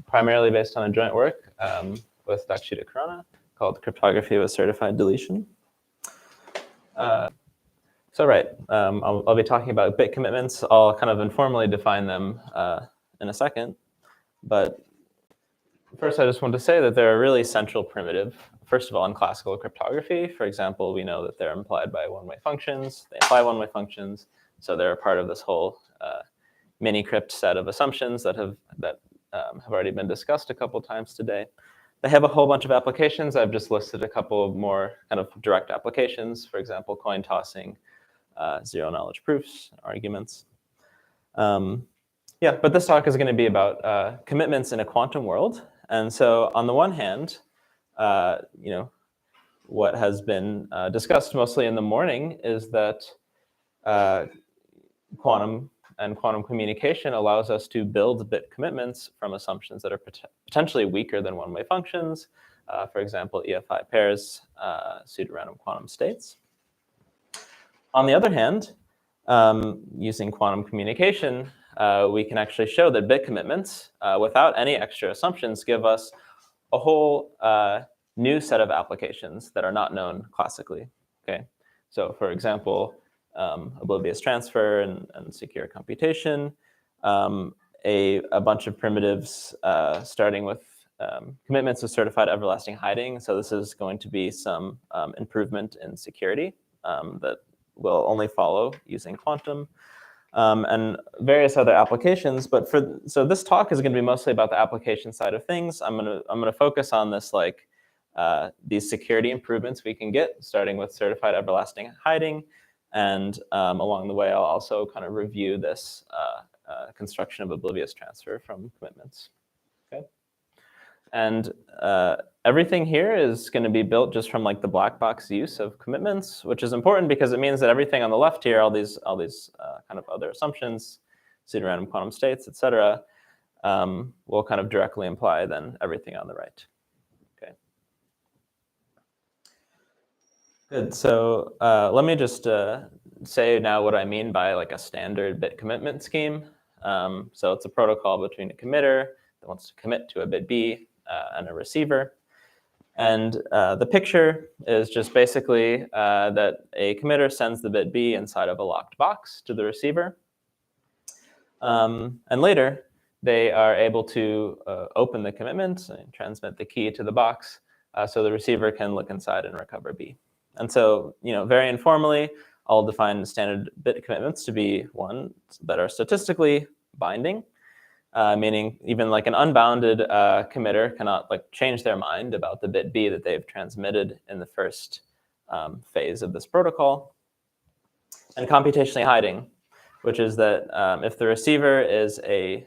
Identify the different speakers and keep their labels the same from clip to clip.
Speaker 1: primarily based on a joint work with Dakshita Khurana called Cryptography with Certified Deletion. I'll be talking about bit commitments. I'll kind of informally define them in a second. But first, I just want to say that they're a really central primitive. First of all, in classical cryptography, for example, we know that they're implied by one-way functions. They imply one-way functions, so they're a part of this whole mini-crypt set of assumptions that have already been discussed a couple times today. They have a whole bunch of applications. I've just listed a couple of more kind of direct applications. For example, coin tossing, zero-knowledge proofs, arguments. But this talk is going to be about commitments in a quantum world. And so on the one hand, what has been discussed mostly in the morning is that quantum and quantum communication allows us to build bit commitments from assumptions that are potentially weaker than one-way functions. For example, EFI pairs, pseudorandom quantum states. On the other hand, using quantum communication, we can actually show that bit commitments, without any extra assumptions, give us a whole new set of applications that are not known classically. Okay, so for example, oblivious transfer and secure computation, a bunch of primitives starting with commitments with certified everlasting hiding. So this is going to be some improvement in security that will only follow using quantum. And various other applications, so this talk is going to be mostly about the application side of things. I'm gonna focus on this these security improvements we can get, starting with certified everlasting hiding, and along the way I'll also kind of review this construction of oblivious transfer from commitments. Okay, and everything here is going to be built just from the black box use of commitments, which is important because it means that everything on the left here, all these kind of other assumptions, pseudorandom quantum states, etc., will kind of directly imply then everything on the right. Okay. Good. So let me just say now what I mean by a standard bit commitment scheme. So it's a protocol between a committer that wants to commit to a bit B and a receiver. And the picture is just basically that a committer sends the bit B inside of a locked box to the receiver. And later, they are able to open the commitment and transmit the key to the box so the receiver can look inside and recover B. And so, very informally, I'll define standard bit commitments to be one that are statistically binding, meaning even an unbounded committer cannot change their mind about the bit B that they've transmitted in the first phase of this protocol. And computationally hiding, which is that if the receiver is kind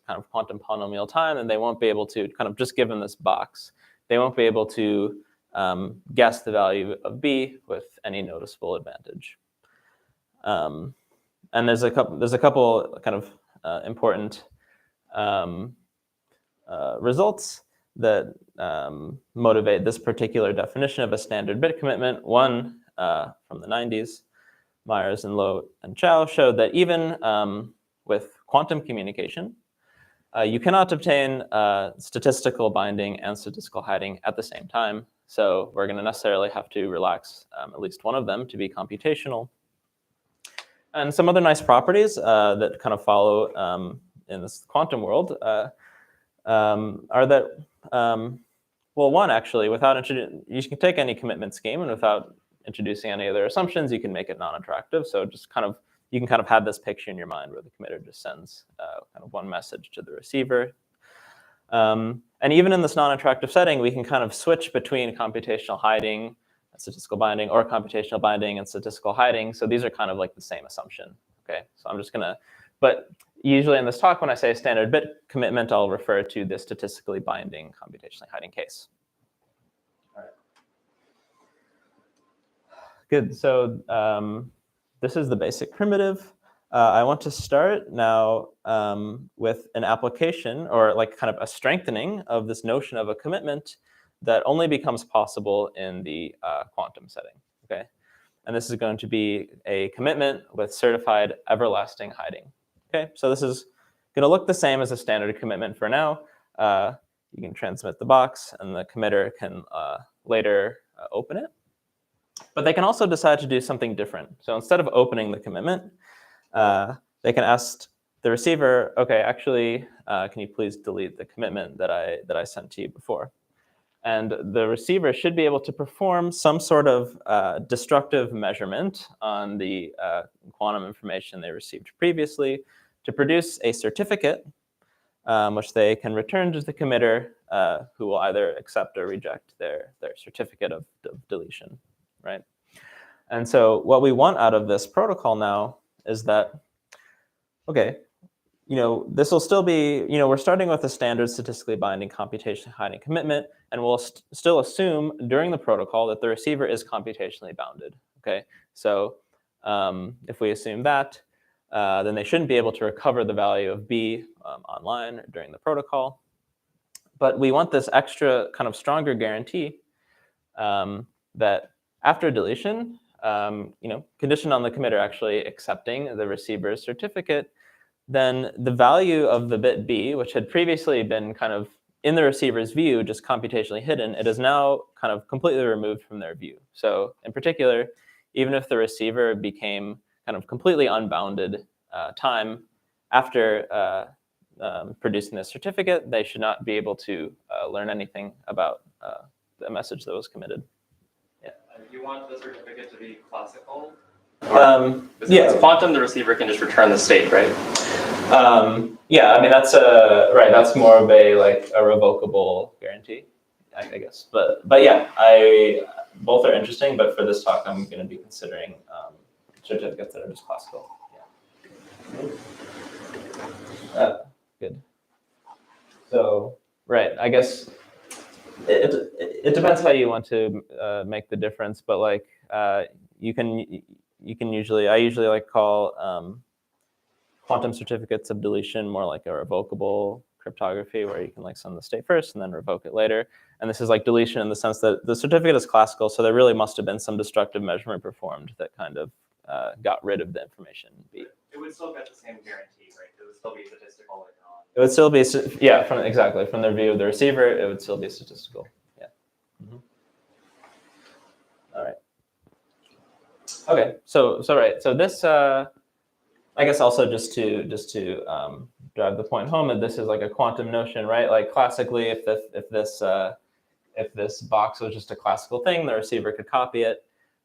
Speaker 1: of quantum polynomial time, then they won't be able to kind of just given this box, they won't be able to guess the value of B with any noticeable advantage. And there's a couple kind of important results that motivate this particular definition of a standard bit commitment. One from the 90s, Myers and Lowe and Chow showed that even with quantum communication, you cannot obtain statistical binding and statistical hiding at the same time. So we're going to necessarily have to relax at least one of them to be computational. And some other nice properties that kind of follow in this quantum world are that, well, one, actually, you can take any commitment scheme, and without introducing any other assumptions, you can make it non-attractive. So just you can kind of have this picture in your mind where the committer just sends kind of one message to the receiver. And even in this non-attractive setting, we can kind of switch between computational hiding and statistical binding, or computational binding and statistical hiding. So these are kind of the same assumption. Okay, so I'm just gonna, but usually in this talk, when I say standard bit commitment, I'll refer to the statistically binding computationally hiding case. All right. Good. So this is the basic primitive. I want to start now with an application, or kind of a strengthening of this notion of a commitment that only becomes possible in the quantum setting. Okay, and this is going to be a commitment with certified everlasting hiding. Okay, so this is going to look the same as a standard commitment for now. You can transmit the box, and the committer can later open it. But they can also decide to do something different. So instead of opening the commitment, they can ask the receiver, okay, actually, can you please delete the commitment that I sent to you before? And the receiver should be able to perform some sort of destructive measurement on the quantum information they received previously to produce a certificate, which they can return to the committer, who will either accept or reject their certificate of deletion, right? And so what we want out of this protocol now is that, okay, this will still be, we're starting with a standard statistically binding computation hiding commitment, and we'll still assume during the protocol that the receiver is computationally bounded, okay? So if we assume that, then they shouldn't be able to recover the value of B online during the protocol. But we want this extra kind of stronger guarantee that after deletion, conditioned on the committer actually accepting the receiver's certificate, then the value of the bit B, which had previously been kind of in the receiver's view, just computationally hidden, it is now kind of completely removed from their view. So in particular, even if the receiver became kind of completely unbounded time after producing the certificate, they should not be able to learn anything about the message that was committed.
Speaker 2: Yeah. You want the certificate to be classical?
Speaker 1: Yeah.
Speaker 2: It's quantum, the receiver can just return the state, right?
Speaker 1: Yeah, I mean that's right. That's more of a revocable guarantee, I guess. But yeah, both are interesting. But for this talk, I'm going to be considering certificates that are just classical. Yeah. Good. So right, I guess it depends how you want to make the difference. But you can usually, I usually call quantum certificates of deletion more like a revocable cryptography, where you can send the state first and then revoke it later. And this is like deletion in the sense that the certificate is classical, so there really must have been some destructive measurement performed that kind of got rid of the information B.
Speaker 2: It would still get the same guarantee, right? It would still be statistical.
Speaker 1: It would still be, yeah, from their view of the receiver, it would still be statistical. Yeah. Mm-hmm. All right. Okay, so right, so this, I guess also just to drive the point home, that this is like a quantum notion, right? Like classically, if this box was just a classical thing, the receiver could copy it,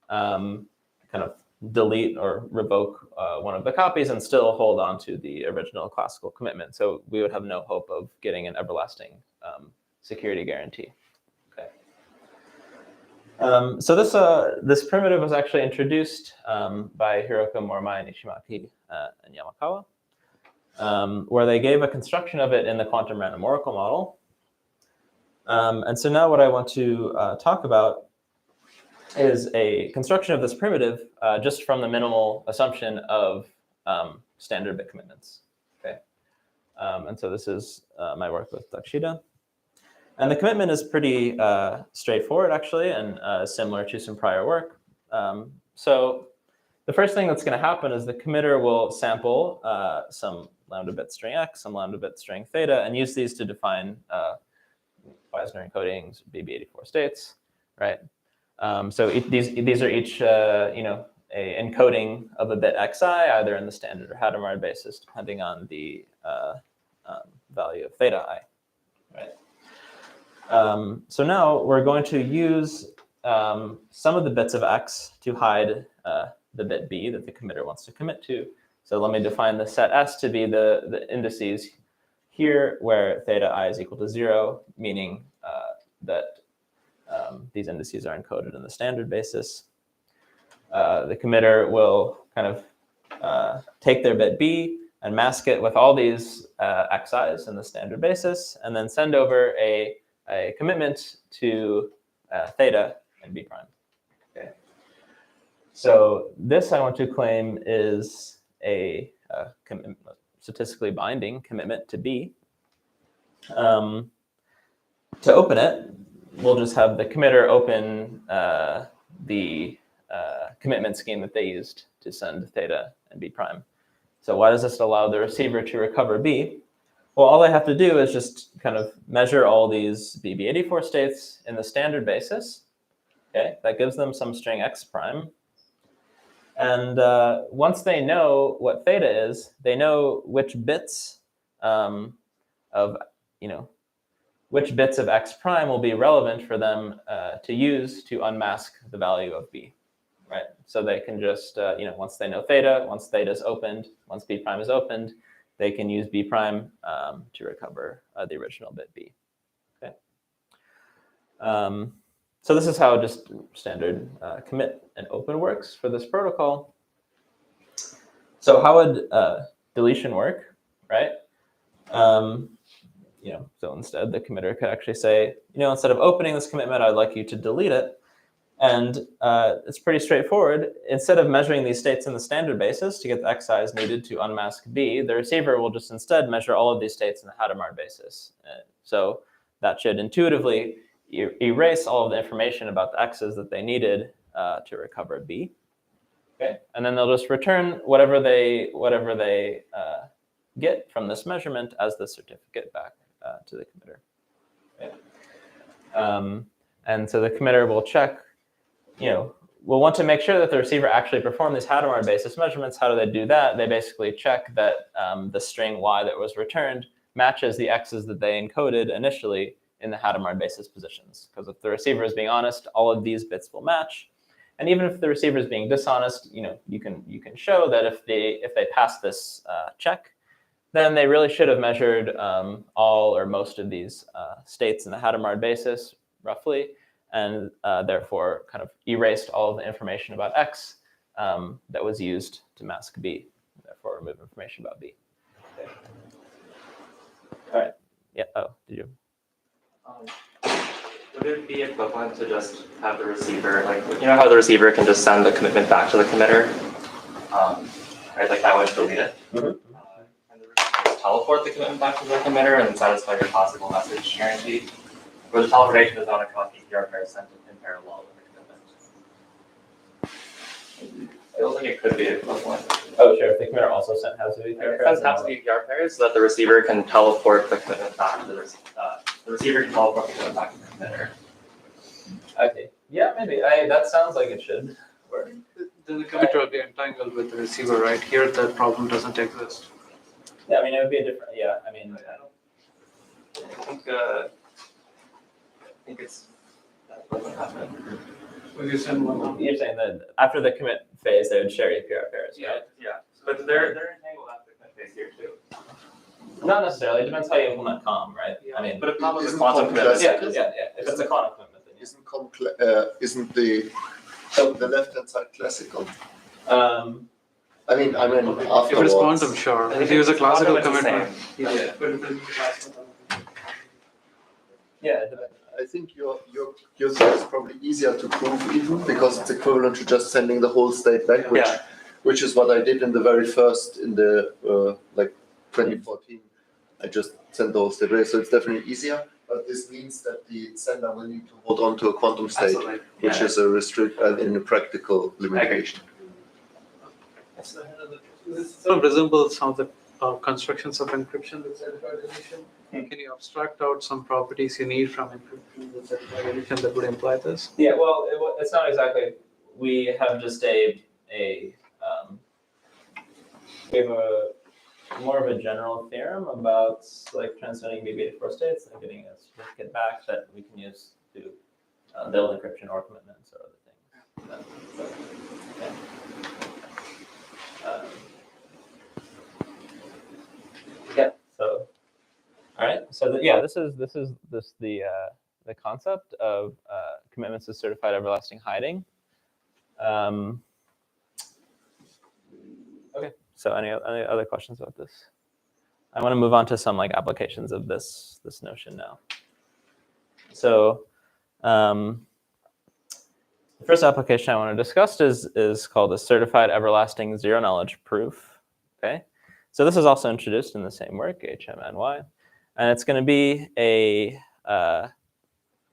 Speaker 1: kind of delete or revoke one of the copies, and still hold on to the original classical commitment. So we would have no hope of getting an everlasting security guarantee. Okay. So this primitive was actually introduced by Hiroka Morimai, Nishimaki, and Yamakawa, where they gave a construction of it in the quantum random oracle model. And so now what I want to talk about is a construction of this primitive just from the minimal assumption of standard bit commitments. Okay, and so this is my work with Dakshita. And the commitment is pretty straightforward, actually, and similar to some prior work. So the first thing that's going to happen is the committer will sample some lambda bit string x, some lambda bit string theta, and use these to define Weisner encodings, BB84 states, right? So these are each a encoding of a bit xi, either in the standard or Hadamard basis, depending on the value of theta I, right? So now we're going to use some of the bits of x to hide the bit b that the committer wants to commit to. So let me define the set S to be the indices here, where theta I is equal to 0, meaning that these indices are encoded in the standard basis. The committer will kind of take their bit b and mask it with all these xi's in the standard basis, and then send over a commitment to theta and b prime. Okay. So this I want to claim is a statistically binding commitment to b. To open it, we'll just have the committer open the commitment scheme that they used to send theta and b prime. So why does this allow the receiver to recover b? Well, all they have to do is just kind of measure all these BB84 states in the standard basis. Okay, that gives them some string x prime. And once they know what theta is, they know which bits of which bits of x prime will be relevant for them to use to unmask the value of b, right? So they can just once they know theta, once theta is opened, once b prime is opened, they can use b prime to recover the original bit b. Okay. So this is how just standard commit and open works for this protocol. So how would deletion work, right? So instead the committer could actually say, instead of opening this commitment, I'd like you to delete it. And it's pretty straightforward. Instead of measuring these states in the standard basis to get the x size needed to unmask b, the receiver will just instead measure all of these states in the Hadamard basis. So that should intuitively erase all of the information about the x's that they needed to recover b. Okay, and then they'll just return whatever they get from this measurement as the certificate back to the committer. Okay. And so the committer will check, we'll want to make sure that the receiver actually performed these Hadamard basis measurements. How do they do that? They basically check that the string y that was returned matches the x's that they encoded initially in the Hadamard basis positions. Because if the receiver is being honest, all of these bits will match. And even if the receiver is being dishonest, you can show that if they pass this check, then they really should have measured all or most of these states in the Hadamard basis, roughly, and therefore kind of erased all of the information about x that was used to mask b, therefore remove information about b. Okay. All right. Yeah. Oh, did you?
Speaker 2: Would it be equivalent to just have the receiver, how the receiver can just send the commitment back to the committer, right? Like that would delete it.
Speaker 1: Mm-hmm.
Speaker 2: And the receiver just teleport the commitment back to the committer and satisfy your possible message guarantee. Where the teleportation is on a copy PR pair sent in parallel with the commitment. It feels like it could be equivalent.
Speaker 1: Oh, sure. If the committer also has to be PR pairs.
Speaker 2: It has to be PR pairs so that the receiver can teleport the commitment back to the receiver. The receiver can teleport the commitment back to the committer.
Speaker 1: Okay. Yeah, maybe. That sounds like it should work.
Speaker 3: Then the committer will be entangled with the receiver, right? Here, that problem doesn't exist.
Speaker 1: Yeah, I mean, it would be a different. Yeah, I mean,
Speaker 2: I think it's that doesn't happen.
Speaker 3: Will you send one?
Speaker 1: You're saying that after the commit phase, they would share APR pairs, right?
Speaker 2: Yeah. But they're entangled after the commit phase here too.
Speaker 1: Not necessarily. It depends how you implement COM, right?
Speaker 2: Yeah.
Speaker 1: I mean,
Speaker 2: But if COM is a
Speaker 4: Isn't
Speaker 2: quantum
Speaker 4: COM
Speaker 2: commitment,
Speaker 4: classical?
Speaker 1: yeah. If it's a quantum commitment, then yes.
Speaker 4: Isn't the left-hand side classical? I mean,
Speaker 3: If
Speaker 4: afterwards.
Speaker 3: it's quantum, sure. If you use a classical commitment,
Speaker 1: Yeah. Yeah. It depends.
Speaker 4: I think your thing is probably easier to prove even because it's equivalent to just sending the whole state back, which is what I did in the very first in the 2014. I just sent the whole state back, so it's definitely easier. But this means that the sender will need to hold on to a quantum state,
Speaker 2: Absolutely.
Speaker 4: which is in a practical limitation.
Speaker 3: this sort of resembles some of the constructions of encryption with certified deletion. Can you abstract out some properties you need from encryption with certified deletion that would imply this?
Speaker 1: Yeah. Well, it's not exactly. We have just we have more of a general theorem about transmitting BB84 states and getting a certificate back that we can use to build encryption or commitments or other things. So, all right. So this is the concept of commitments to certified everlasting hiding. Okay. So any other questions about this? I want to move on to some applications of this notion now. So the first application I want to discuss is called the certified everlasting zero knowledge proof. Okay. So this is also introduced in the same work, HMNY, and it's going to be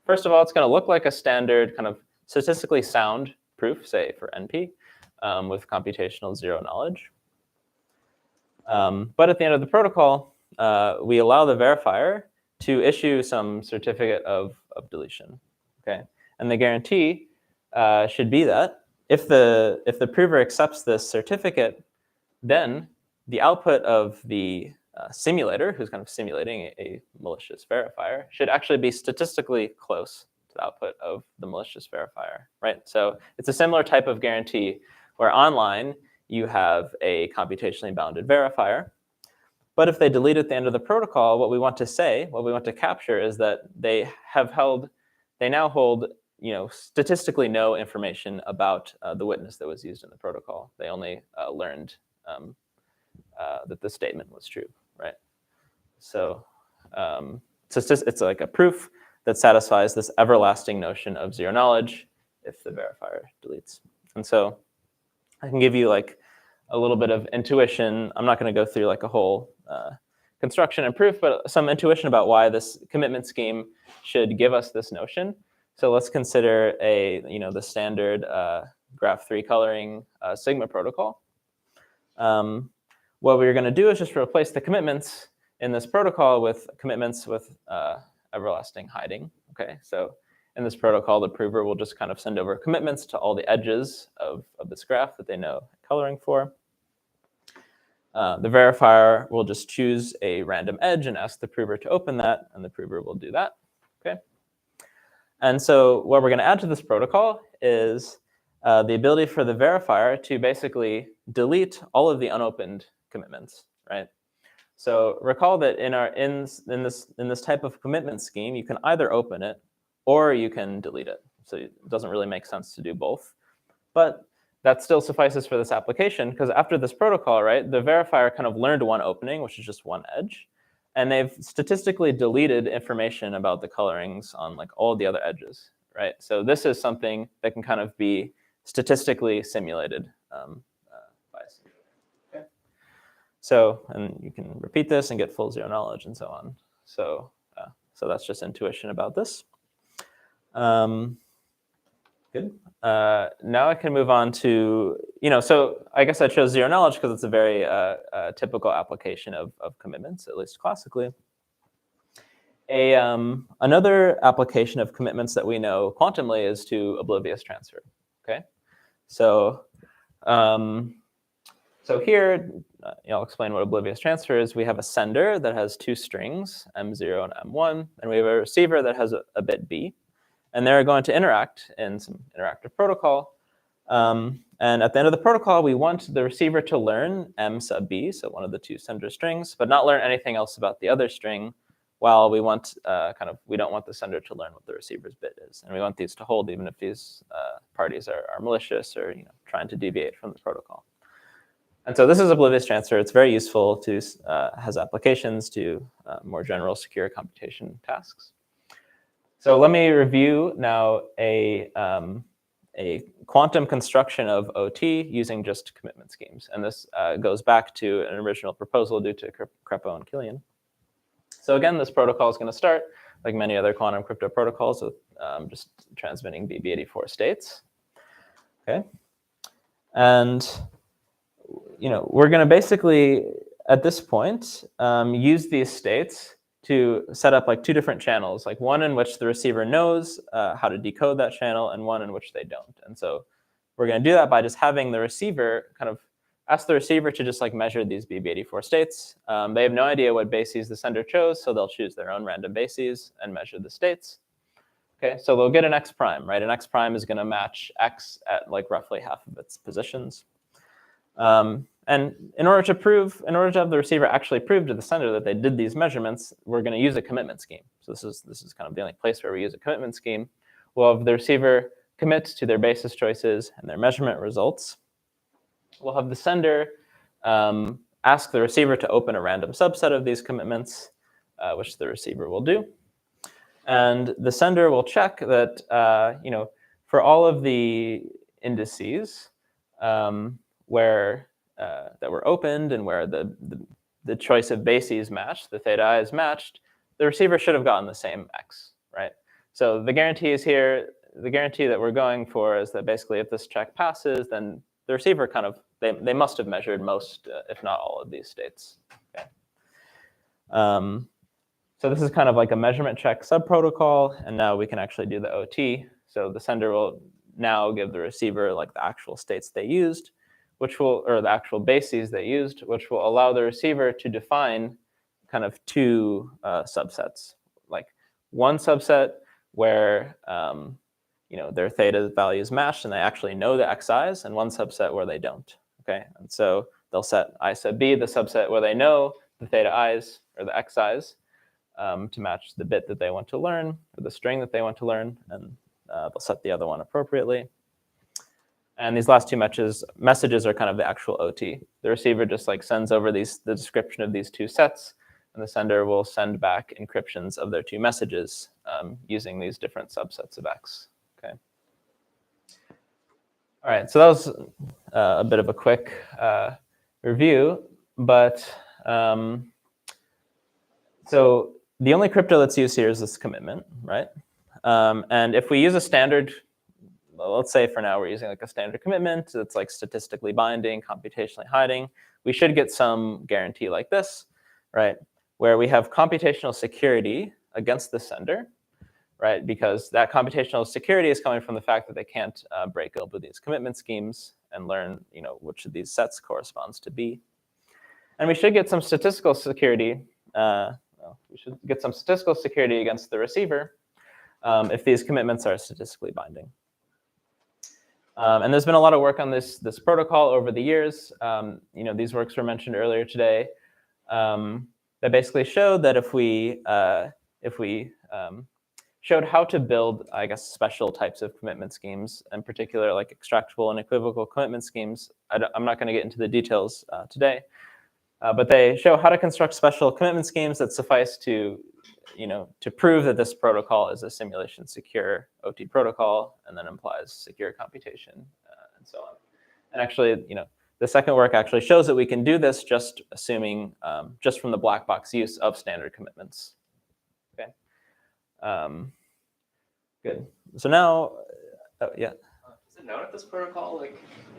Speaker 1: first of all, it's going to look like a standard kind of statistically sound proof, say for NP, with computational zero knowledge. But at the end of the protocol, we allow the verifier to issue some certificate of deletion. Okay, and the guarantee should be that if the prover accepts this certificate, then the output of the simulator, who's kind of simulating a malicious verifier, should actually be statistically close to the output of the malicious verifier, right? So it's a similar type of guarantee where online you have a computationally bounded verifier. But if they delete at the end of the protocol, what we want to capture is that they now hold statistically no information about the witness that was used in the protocol. They only learned that the statement was true, right? So it's like a proof that satisfies this everlasting notion of zero knowledge if the verifier deletes. And so I can give you like a little bit of intuition. I'm not going to go through like a whole construction and proof, but some intuition about why this commitment scheme should give us this notion. So let's consider the standard graph 3 coloring sigma protocol. What we're going to do is just replace the commitments in this protocol with commitments with everlasting hiding. Okay, so in this protocol, the prover will just kind of send over commitments to all the edges of this graph that they know coloring for. The verifier will just choose a random edge and ask the prover to open that, and the prover will do that. Okay. And so what we're going to add to this protocol is the ability for the verifier to basically delete all of the unopened commitments, right? So recall that in this type of commitment scheme, you can either open it or you can delete it. So it doesn't really make sense to do both. But that still suffices for this application, because after this protocol, right, the verifier kind of learned one opening, which is just one edge, and they've statistically deleted information about the colorings on like all the other edges, right? So this is something that can kind of be statistically simulated by a simulator. Okay. So, and you can repeat this and get full zero knowledge and so on. So, so that's just intuition about this. Good. Now I can move on to, so I guess I chose zero knowledge because it's a very typical application of commitments, at least classically. Another application of commitments that we know quantumly is to oblivious transfer. Okay, so here I'll explain what oblivious transfer is. We have a sender that has two strings, M0 and M1, and we have a receiver that has a bit B. And they're going to interact in some interactive protocol. And at the end of the protocol, we want the receiver to learn M sub B, so one of the two sender strings, but not learn anything else about the other string, while we want we don't want the sender to learn what the receiver's bit is. And we want these to hold even if these parties are malicious or trying to deviate from the protocol. And so this is oblivious transfer. It's very useful to, has applications to more general secure computation tasks. So let me review now a quantum construction of OT using just commitment schemes. And this goes back to an original proposal due to Crepo and Killian. So again, this protocol is going to start, like many other quantum crypto protocols, with just transmitting BB84 states. Okay, and we're going to basically, at this point, use these states to set up like two different channels, like one in which the receiver knows how to decode that channel and one in which they don't. And so we're going to do that by just having the receiver kind of ask the receiver to just like measure these BB84 states. They have no idea what bases the sender chose, so they'll choose their own random bases and measure the states. Okay, so they'll get an X prime, right? An X prime is going to match X at like roughly half of its positions. And in order to have the receiver actually prove to the sender that they did these measurements, we're going to use a commitment scheme. So this is kind of the only place where we use a commitment scheme. We'll have the receiver commit to their basis choices and their measurement results. We'll have the sender ask the receiver to open a random subset of these commitments, which the receiver will do. And the sender will check that for all of the indices that were opened and where the choice of bases matched, the theta I is matched, the receiver should have gotten the same X, right? So the guarantee is here. The guarantee that we're going for is that basically if this check passes, then the receiver kind of, they must have measured most, if not all of these states. Okay. So this is kind of like a measurement check subprotocol, and now we can actually do the OT. So the sender will now give the receiver like the actual states they used, which will, or the actual bases they used, which will allow the receiver to define kind of two subsets, like one subset where their theta values match and they actually know the xi's, and one subset where they don't. Okay, and so they'll set I sub b, the subset where they know the theta i's or the xi's, to match the bit that they want to learn or the string that they want to learn, and they'll set the other one appropriately. And these last two messages are kind of the actual OT. The receiver just like sends over the description of these two sets, and the sender will send back encryptions of their two messages using these different subsets of X. Okay. All right, so that was a bit of a quick review, but so the only crypto that's used here is this commitment, right? And if we use a standard, let's say for now we're using like a standard commitment that's like statistically binding, computationally hiding, we should get some guarantee like this, right? Where we have computational security against the sender, right? Because that computational security is coming from the fact that they can't break open these commitment schemes and learn, which of these sets corresponds to B. And we should get some statistical security. We should get some statistical security against the receiver if these commitments are statistically binding. And there's been a lot of work on this protocol over the years. These works were mentioned earlier today that basically showed that if we showed how to build, I guess, special types of commitment schemes, in particular like extractable and equivocal commitment schemes. I'm not going to get into the details today, but they show how to construct special commitment schemes that suffice to prove that this protocol is a simulation secure OT protocol, and then implies secure computation, and so on. And actually, the second work actually shows that we can do this just assuming, just from the black box use of standard commitments. Okay. Good. So now, yeah.
Speaker 2: Does it know if this protocol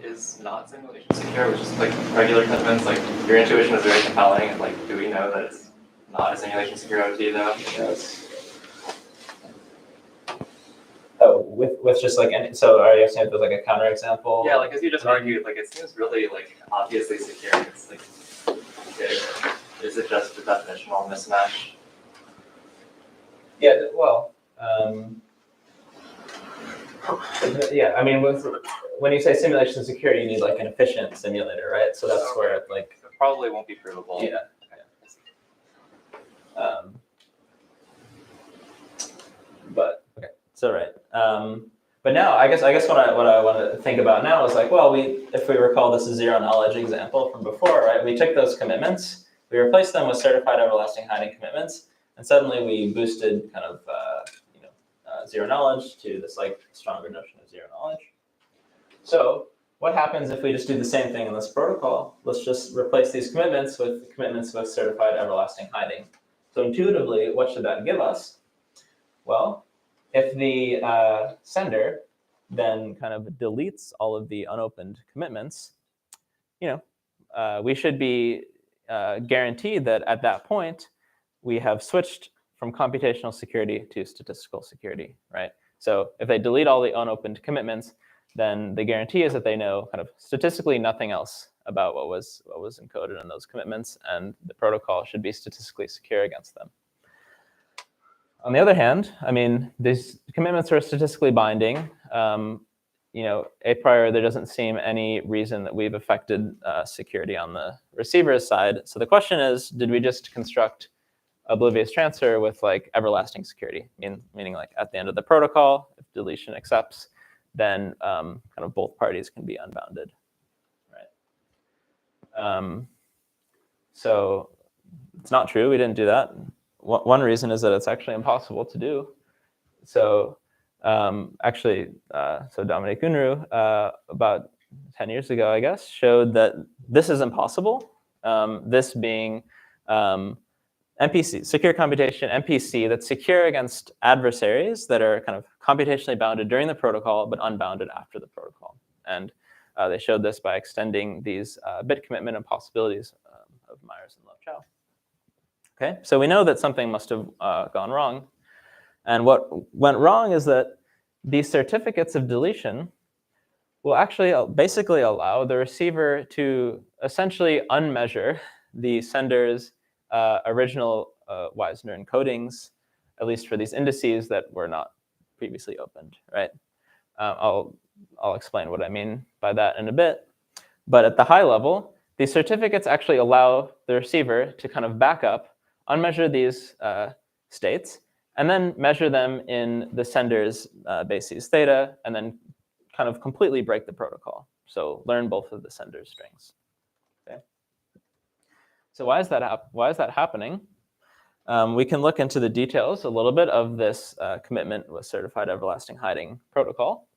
Speaker 2: is not simulation secure, which is like regular commitments? Like your intuition is very compelling, and like, do we know that it's not a simulation secure OT though?
Speaker 1: Yes. Oh, with just like any, so are you saying there's like a counterexample?
Speaker 2: Yeah, like as you just argued, like it seems really like obviously secure. It's like, okay, is it just a definitional mismatch?
Speaker 1: Yeah. Well. Yeah, I mean, when you say simulation secure, you need like an efficient simulator, right? So that's where it like
Speaker 2: it probably won't be provable.
Speaker 1: Yeah. But okay, so right. But now, I guess what I want to think about now is like, well, if we recall this is zero knowledge example from before, right? We took those commitments, we replaced them with certified everlasting hiding commitments, and suddenly we boosted kind of zero knowledge to this like stronger notion of zero knowledge. So what happens if we just do the same thing in this protocol? Let's just replace these commitments with certified everlasting hiding. So intuitively, what should that give us? Well, if the sender then kind of deletes all of the unopened commitments, we should be guaranteed that at that point we have switched from computational security to statistical security, right? So if they delete all the unopened commitments, then the guarantee is that they know kind of statistically nothing else about what was encoded in those commitments, and the protocol should be statistically secure against them. On the other hand, I mean, these commitments are statistically binding. A priori, there doesn't seem any reason that we've affected security on the receiver's side. So the question is, did we just construct oblivious transfer with like everlasting security, meaning like at the end of the protocol, if deletion accepts, then kind of both parties can be unbounded, right? So it's not true. We didn't do that. One reason is that it's actually impossible to do. So so Dominic Unruh, about 10 years ago, I guess, showed that this is impossible. This being MPC, secure computation, MPC, that's secure against adversaries that are kind of computationally bounded during the protocol, but unbounded after the protocol. And they showed this by extending these bit commitment impossibilities of Myers and Love-Chow. Okay, so we know that something must have gone wrong. And what went wrong is that these certificates of deletion will actually basically allow the receiver to essentially unmeasure the sender's original Wisner encodings, at least for these indices that were not previously opened, right? I'll explain what I mean by that in a bit. But at the high level, these certificates actually allow the receiver to kind of back up, unmeasure these states, and then measure them in the sender's bases theta, and then kind of completely break the protocol. So learn both of the sender's strings. Okay. So why is that happening? We can look into the details a little bit of this commitment with certified everlasting hiding protocol.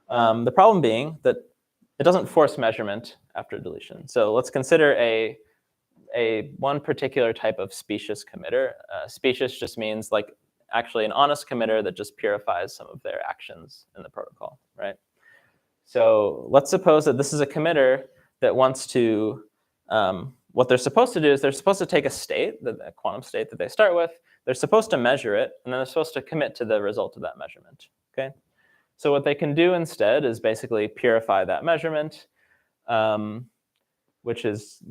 Speaker 1: The problem being that it doesn't force measurement after deletion. So let's consider a one particular type of specious committer. Specious just means like actually an honest committer that just purifies some of their actions in the protocol, right? So let's suppose that this is a committer that wants to, what they're supposed to do is they're supposed to take a state, a quantum state that they start with, they're supposed to measure it, and then they're supposed to commit to the result of that measurement, okay? So what they can do instead is basically purify that measurement, which is,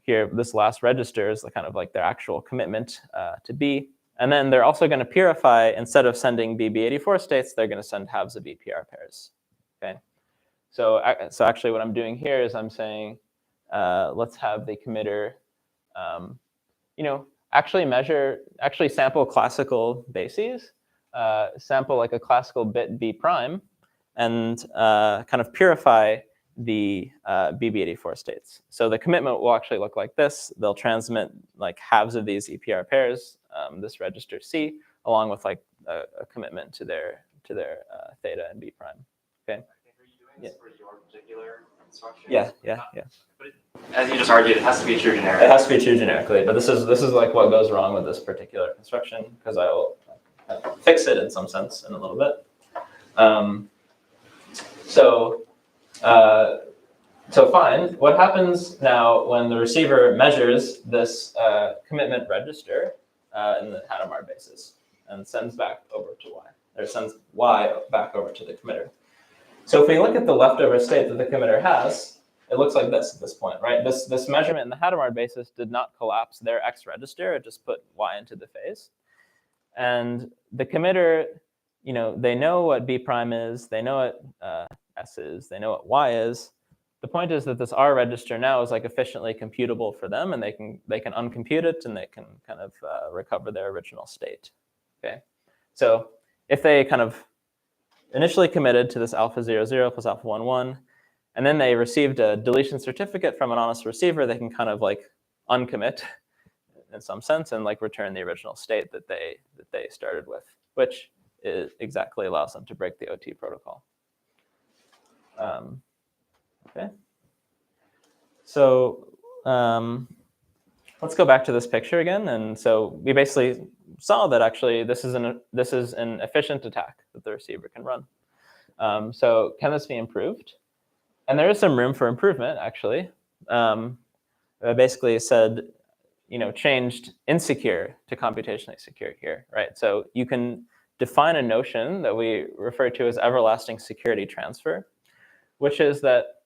Speaker 1: here, this last register is kind of like their actual commitment to B. And then they're also going to purify, instead of sending BB84 states, they're going to send halves of BPR pairs, okay? So actually what I'm doing here is I'm saying, let's have the committer, actually sample classical bases, sample like a classical bit B prime, and kind of purify the BB84 states. So the commitment will actually look like this. They'll transmit like halves of these EPR pairs, this register C, along with like a commitment to their theta and B prime. Okay.
Speaker 2: Are you doing this for your particular instruction?
Speaker 1: Yeah.
Speaker 2: But as you just argued, it has to be true generically.
Speaker 1: It has to be true generically, but this is like what goes wrong with this particular construction, because I will fix it in some sense in a little bit. So fine, what happens now when the receiver measures this commitment register in the Hadamard basis and sends back over to Y, or sends Y back over to the committer? So if we look at the leftover state that the committer has, it looks like this at this point, right? This measurement in the Hadamard basis did not collapse their X register, it just put Y into the phase. And the committer, they know what B prime is, they know what S is, they know what Y is. The point is that this R register now is like efficiently computable for them, and they can uncompute it, and they can kind of recover their original state. Okay, so if they kind of initially committed to this alpha 00 plus alpha 11, and then they received a deletion certificate from an honest receiver, they can kind of like uncommit in some sense and like return the original state that they started with, which exactly allows them to break the OT protocol. Okay. So let's go back to this picture again. And so we basically saw that actually this is an efficient attack that the receiver can run. So can this be improved? And there is some room for improvement, actually. I basically said, changed insecure to computationally secure here, right? So you can define a notion that we refer to as everlasting security transfer, which is that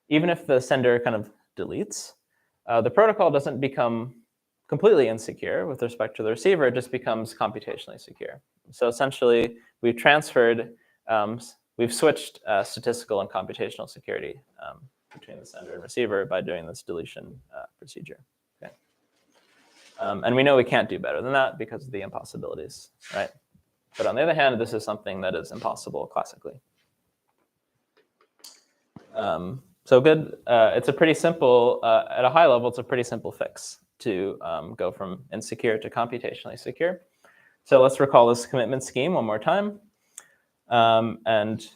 Speaker 1: even if the sender kind of deletes, the protocol doesn't become completely insecure with respect to the receiver, it just becomes computationally secure. So essentially, we've transferred, we've switched statistical and computational security between the sender and receiver by doing this deletion procedure. Okay. And we know we can't do better than that because of the impossibilities, right? But on the other hand, this is something that is impossible classically. So good, it's a pretty simple, at a high level, it's a pretty simple fix to go from insecure to computationally secure. So let's recall this commitment scheme one more time and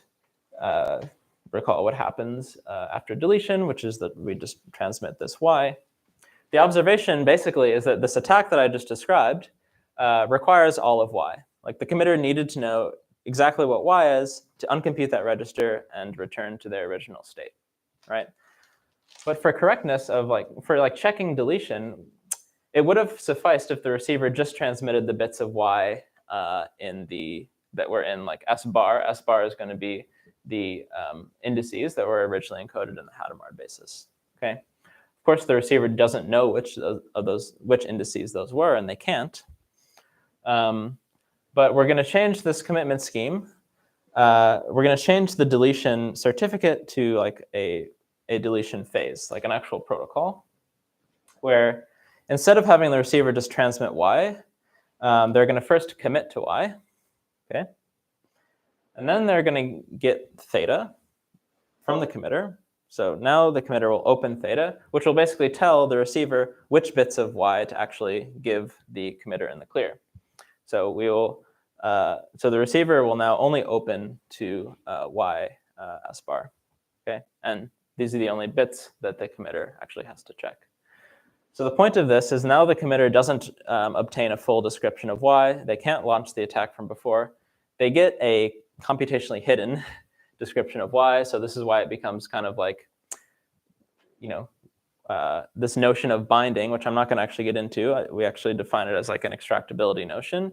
Speaker 1: recall what happens after deletion, which is that we just transmit this Y. The observation basically is that this attack that I just described requires all of Y. Like the committer needed to know exactly what Y is to uncompute that register and return to their original state, right? But for correctness of for checking deletion, it would have sufficed if the receiver just transmitted the bits of y that were in like S bar. S bar is going to be the indices that were originally encoded in the Hadamard basis. Okay. Of course, the receiver doesn't know which indices those were, and they can't. But we're going to change this commitment scheme. We're going to change the deletion certificate to like a deletion phase, like an actual protocol, where instead of having the receiver just transmit y, they're going to first commit to y, okay? And then they're going to get theta from the committer. So now the committer will open theta, which will basically tell the receiver which bits of y to actually give the committer in the clear. So we will, so the receiver will now only open to y S bar, okay? And these are the only bits that the committer actually has to check. So the point of this is now the committer doesn't obtain a full description of y. They can't launch the attack from before. They get a computationally hidden description of y. So this is why it becomes kind of like, this notion of binding, which I'm not going to actually get into. We actually define it as like an extractability notion.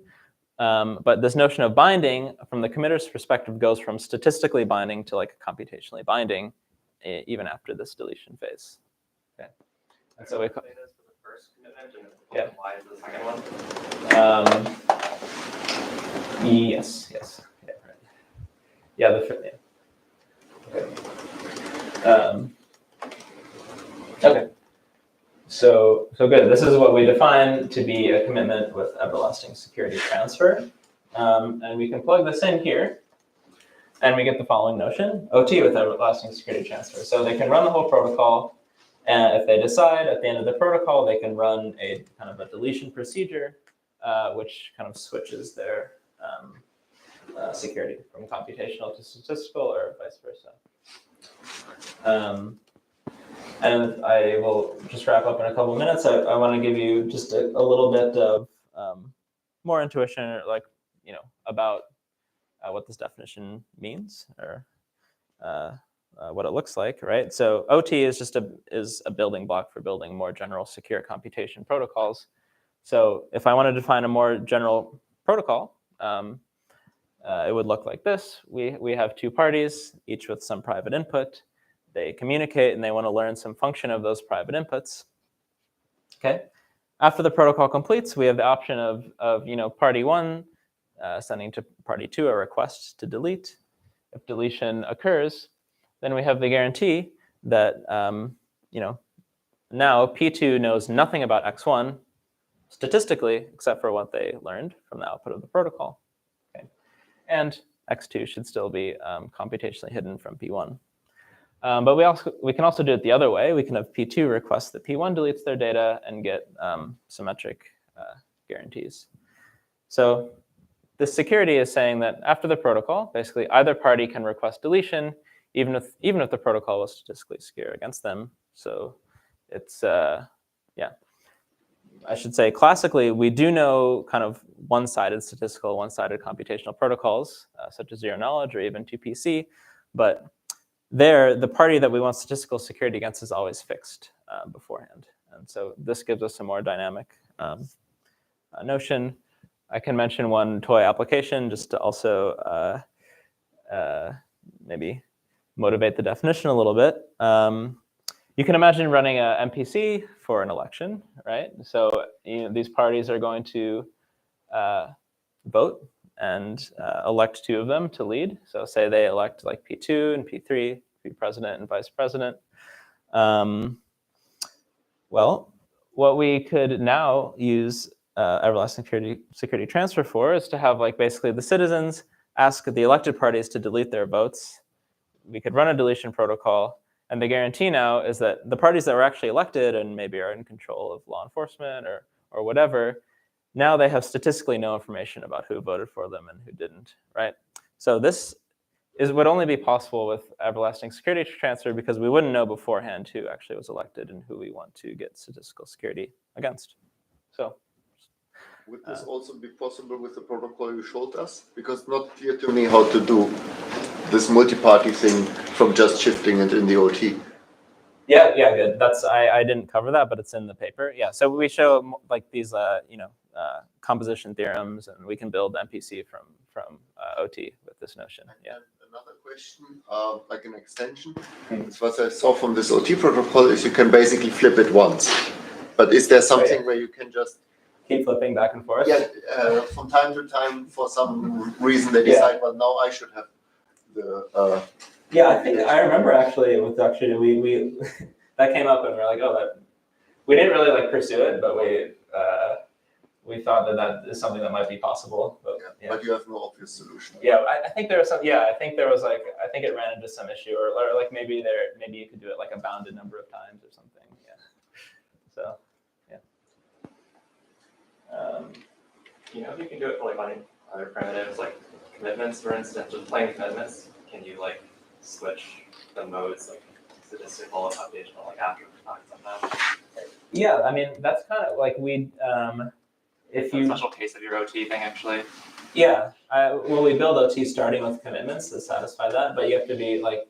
Speaker 1: But this notion of binding, from the committer's perspective, goes from statistically binding to like computationally binding, even after this deletion phase. Okay. And so we call
Speaker 2: this for the first commitment, and
Speaker 1: yeah.
Speaker 2: Y is the second one.
Speaker 1: Yes. Yeah, right. Yeah. Okay. So good. This is what we define to be a commitment with everlasting security transfer. And we can plug this in here, and we get the following notion: OT with everlasting security transfer. So they can run the whole protocol, and if they decide at the end of the protocol, they can run a kind of a deletion procedure, which kind of switches their security from computational to statistical, or vice versa. And I will just wrap up in a couple minutes. I want to give you just a little bit of more intuition, like about what this definition means, or what it looks like, right? So OT is just a building block for building more general secure computation protocols. So if I want to define a more general protocol, it would look like this. We have two parties, each with some private input. They communicate and they want to learn some function of those private inputs. Okay. After the protocol completes, we have the option of party one sending to party two a request to delete. If deletion occurs, then we have the guarantee that now P2 knows nothing about X1 statistically, except for what they learned from the output of the protocol. Okay. And X2 should still be computationally hidden from P1. But we can also do it the other way. We can have P2 request that P1 deletes their data and get symmetric guarantees. So this security is saying that after the protocol, basically either party can request deletion, even if the protocol was statistically secure against them. So it's I should say classically we do know kind of one-sided statistical, one-sided computational protocols such as zero knowledge or even 2PC, but there, the party that we want statistical security against is always fixed beforehand. And so this gives us a more dynamic notion. I can mention one toy application just to also maybe motivate the definition a little bit. You can imagine running a MPC for an election, right? So these parties are going to vote and elect two of them to lead. So say they elect like P2 and P3, be president and vice president. Well, what we could now use everlasting security transfer for is to have like basically the citizens ask the elected parties to delete their votes. We could run a deletion protocol, and the guarantee now is that the parties that were actually elected and maybe are in control of law enforcement or whatever, now they have statistically no information about who voted for them and who didn't, right? So this would only be possible with everlasting security transfer because we wouldn't know beforehand who actually was elected and who we want to get statistical security against. So
Speaker 4: would this also be possible with the protocol you showed us? Because it's not clear to me how to do this multi-party thing from just shifting it in the OT.
Speaker 1: Yeah, yeah, good. That's I didn't cover that, but it's in the paper. Yeah, so we show like these composition theorems, and we can build MPC from OT with this notion. Yeah.
Speaker 4: Another question, like an extension. What I saw from this OT protocol is you can basically flip it once, but is there something where you can just
Speaker 1: keep flipping back and forth?
Speaker 4: Yeah, from time to time, for some reason they decide, well, now I should have the.
Speaker 1: Yeah, I think I remember actually with Dakshita, we that came up and we're like, oh, that we didn't really like pursue it, but we thought that is something that might be possible. But,
Speaker 4: yeah. But you have no obvious solution.
Speaker 1: Yeah, I think there was some. Yeah, I think there was like I think it ran into some issue, or like maybe you could do it like a bounded number of times or something. Yeah. So, yeah.
Speaker 2: If you can do it for like on other primitives, like commitments, for instance, with plain commitments, can you like switch the modes, like statistical and computational, like after somehow?
Speaker 1: Yeah, I mean that's kind of like if you
Speaker 2: special case of your OT thing, actually.
Speaker 1: Yeah, we build OT starting with commitments that satisfy that, but you have to be like,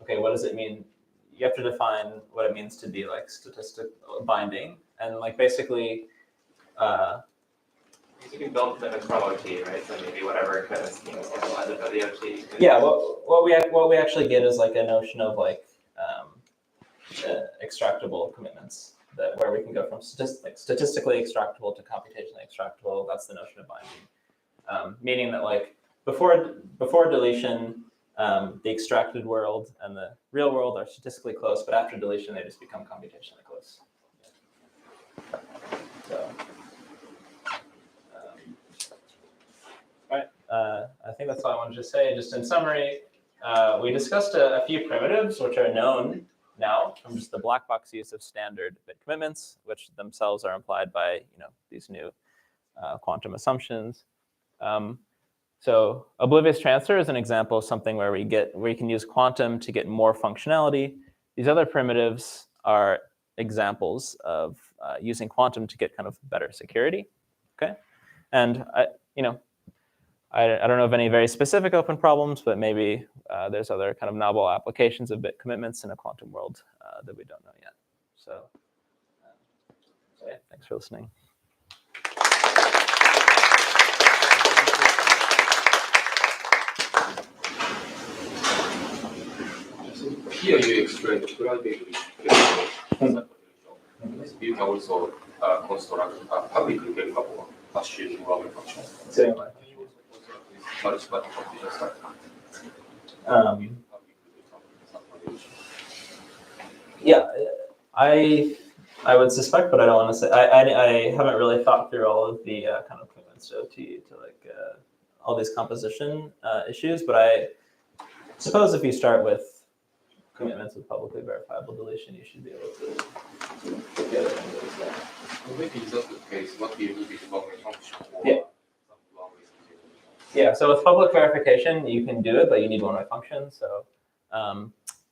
Speaker 1: okay, what does it mean? You have to define what it means to be like statistical binding, and like basically.
Speaker 2: You can build commitments from OT, right? So maybe whatever commitment scheme is implemented by the OT.
Speaker 1: Yeah, what we actually get is like a notion of like extractable commitments. Where we can go from statistically extractable to computationally extractable. That's the notion of binding, meaning that like before deletion, the extracted world and the real world are statistically close, but after deletion, they just become computationally close. So, right. I think that's all I wanted to say. Just in summary, we discussed a few primitives which are known now from just the black box use of standard bit commitments, which themselves are implied by these new quantum assumptions. So oblivious transfer is an example of something where we can use quantum to get more functionality. These other primitives are examples of using quantum to get kind of better security. Okay, and I don't know of any very specific open problems, but maybe there's other kind of novel applications of bit commitments in a quantum world that we don't know yet. So yeah, thanks for listening.
Speaker 5: Here you explain private You can also construct publicly capable machine learning function.
Speaker 1: Yeah, I would suspect, but I don't want to say. I haven't really thought through all of the kind of commitments to OT to like all these composition issues, but I suppose if you start with commitments with publicly verifiable deletion, you should be able to get it into those.
Speaker 5: Well, maybe in that case, what we need is one-way function.
Speaker 1: Yeah. Yeah, so with public verification, you can do it, but you need one-way function. So,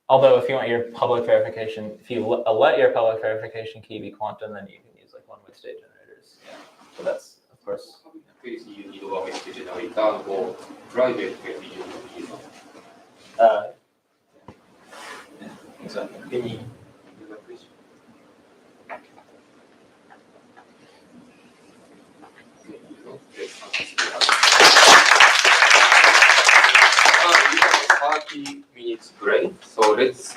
Speaker 1: although if you want your public verification, if you let your public verification key be quantum, then you can use like one-way state generators. Yeah. So that's, of course.
Speaker 5: In that case, you need one-way state generator, or private case, you need
Speaker 1: Exactly.